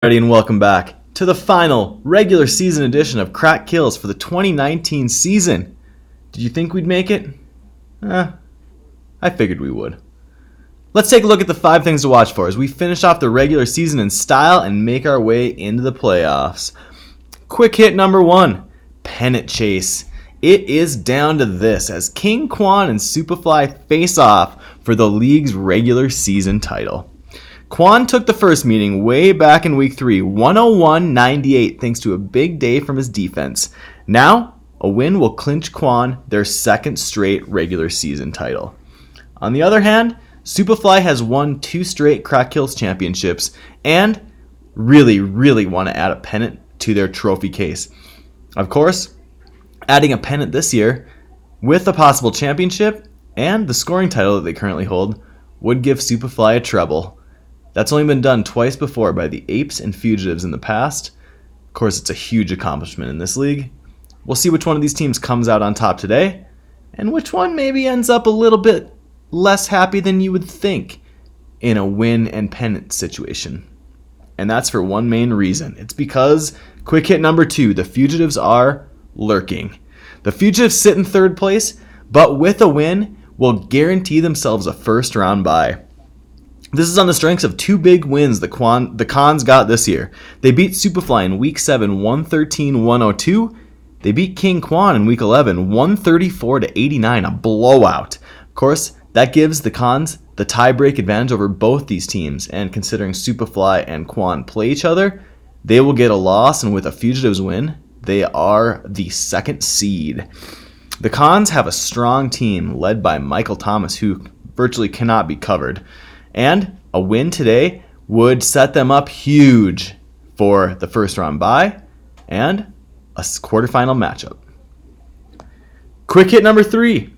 Ready and welcome back to the final regular season edition of Crack Kills for the 2019 season. Did you think we'd make it? I figured we would. Let's take a look at the 5 things to watch for as we finish off the regular season in style and make our way into the playoffs. Quick hit number 1, pennant chase. It is down to this as King Quon and Superfly face off for the league's regular season title. Quon took the first meeting way back in week 3, 101-98, thanks to a big day from his defense. Now, a win will clinch Quon their second straight regular season title. On the other hand, Superfly has won 2 straight Crack Kills championships and really want to add a pennant to their trophy case. Of course, adding a pennant this year with a possible championship and the scoring title that they currently hold would give Superfly a treble. That's only been done twice before by the Apes and Fugitives in the past. Of course, it's a huge accomplishment in this league. We'll see which one of these teams comes out on top today, and which one maybe ends up a little bit less happy than you would think in a win and pennant situation. And that's for one main reason. It's because, quick hit number 2, the Fugitives are lurking. The Fugitives sit in 3rd place, but with a win, will guarantee themselves a first round bye. This is on the strengths of 2 big wins the Cons got this year. They beat Superfly in Week 7, 113-102. They beat King Quon in Week 11, 134-89, a blowout. Of course, that gives the Cons the tiebreak advantage over both these teams, and considering Superfly and Quon play each other, they will get a loss, and with a Fugitives win, they are the 2nd seed. The Cons have a strong team led by Michael Thomas, who virtually cannot be covered. And a win today would set them up huge for the first round bye and a quarterfinal matchup. Quick hit number 3,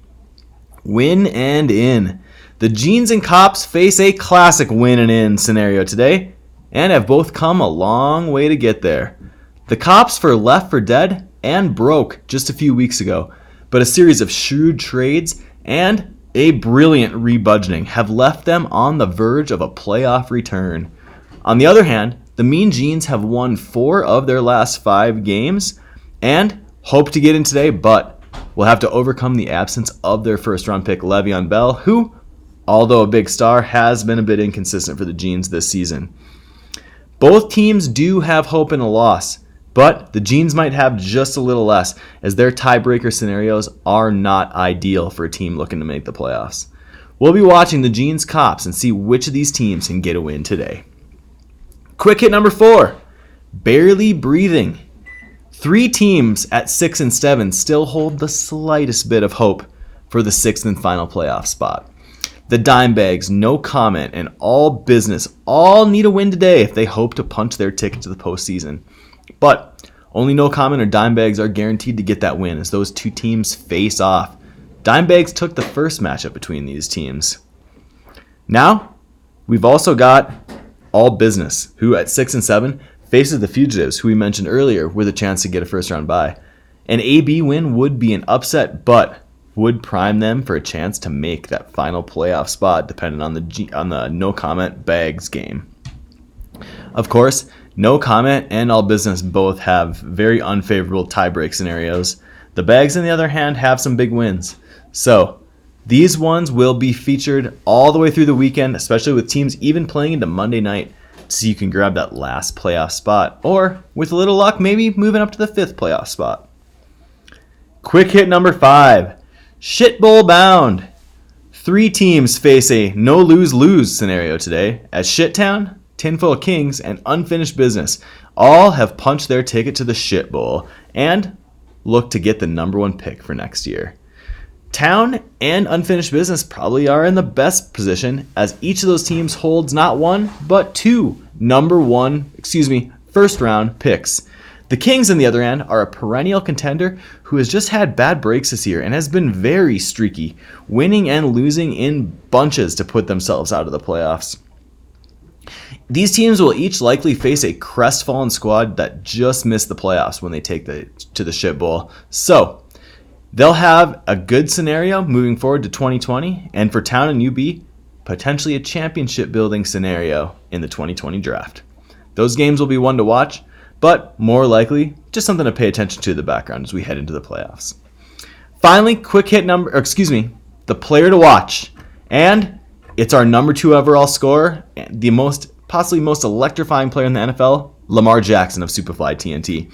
win and in. The Jeans and Cops face a classic win and in scenario today and have both come a long way to get there. The Cops were left for dead and broke just a few weeks ago, but a series of shrewd trades and a brilliant rebudgeting have left them on the verge of a playoff return. On the other hand, the Mean Jeans have won 4 of their last 5 games and hope to get in today, but will have to overcome the absence of their first round pick Le'Veon Bell, who, although a big star, has been a bit inconsistent for the Jeans this season. Both teams do have hope in a loss, but the Jeans might have just a little less, as their tiebreaker scenarios are not ideal for a team looking to make the playoffs. We'll be watching the Jeans Cops and see which of these teams can get a win today. Quick hit number 4, barely breathing. 3 teams at 6 and 7 still hold the slightest bit of hope for the 6th and final playoff spot. The Dimebags, No Comment, and All Business all need a win today if they hope to punch their ticket to the postseason. But only No Comment or Dimebags are guaranteed to get that win as those 2 teams face off. Dimebags took the first matchup between these teams. Now, we've also got All Business, who at 6 and 7 faces the Fugitives, who we mentioned earlier, with a chance to get a first round bye. An AB win would be an upset, but would prime them for a chance to make that final playoff spot, depending on the No Comment Bags game. Of course, No Comment and All Business both have very unfavorable tiebreak scenarios. The Bags, on the other hand, have some big wins. So, these ones will be featured all the way through the weekend, especially with teams even playing into Monday night, so you can grab that last playoff spot, or, with a little luck, maybe moving up to the 5th playoff spot. Quick hit number 5, Shit Bowl bound. 3 teams face a no-lose-lose scenario today, as Shittown, Tinfoil Kings, and Unfinished Business all have punched their ticket to the Shit Bowl and look to get the number 1 pick for next year. Town and Unfinished Business probably are in the best position, as each of those teams holds not 1 but 2 first round picks. The Kings, on the other hand, are a perennial contender who has just had bad breaks this year and has been very streaky, winning and losing in bunches to put themselves out of the playoffs. These teams will each likely face a crestfallen squad that just missed the playoffs when they take to the Shit Bowl. So, they'll have a good scenario moving forward to 2020, and for Town and UB, potentially a championship building scenario in the 2020 draft. Those games will be one to watch, but more likely, just something to pay attention to in the background as we head into the playoffs. Finally, the player to watch. And it's our number 2 overall scorer, the possibly most electrifying player in the NFL, Lamar Jackson of Superfly TNT.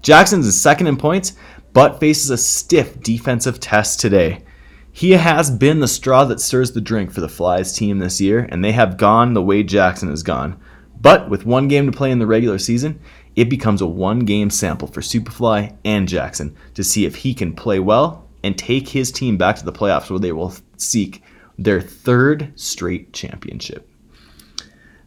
Jackson is second in points, but faces a stiff defensive test today. He has been the straw that stirs the drink for the Fly's team this year, and they have gone the way Jackson has gone. But with one game to play in the regular season, it becomes a one-game sample for Superfly and Jackson to see if he can play well and take his team back to the playoffs where they will seek their 3rd straight championship.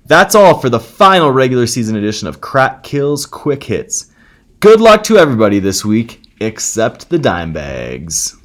That's all for the final regular season edition of Crack Kills Quick Hits. Good luck to everybody this week, except the Dimebags.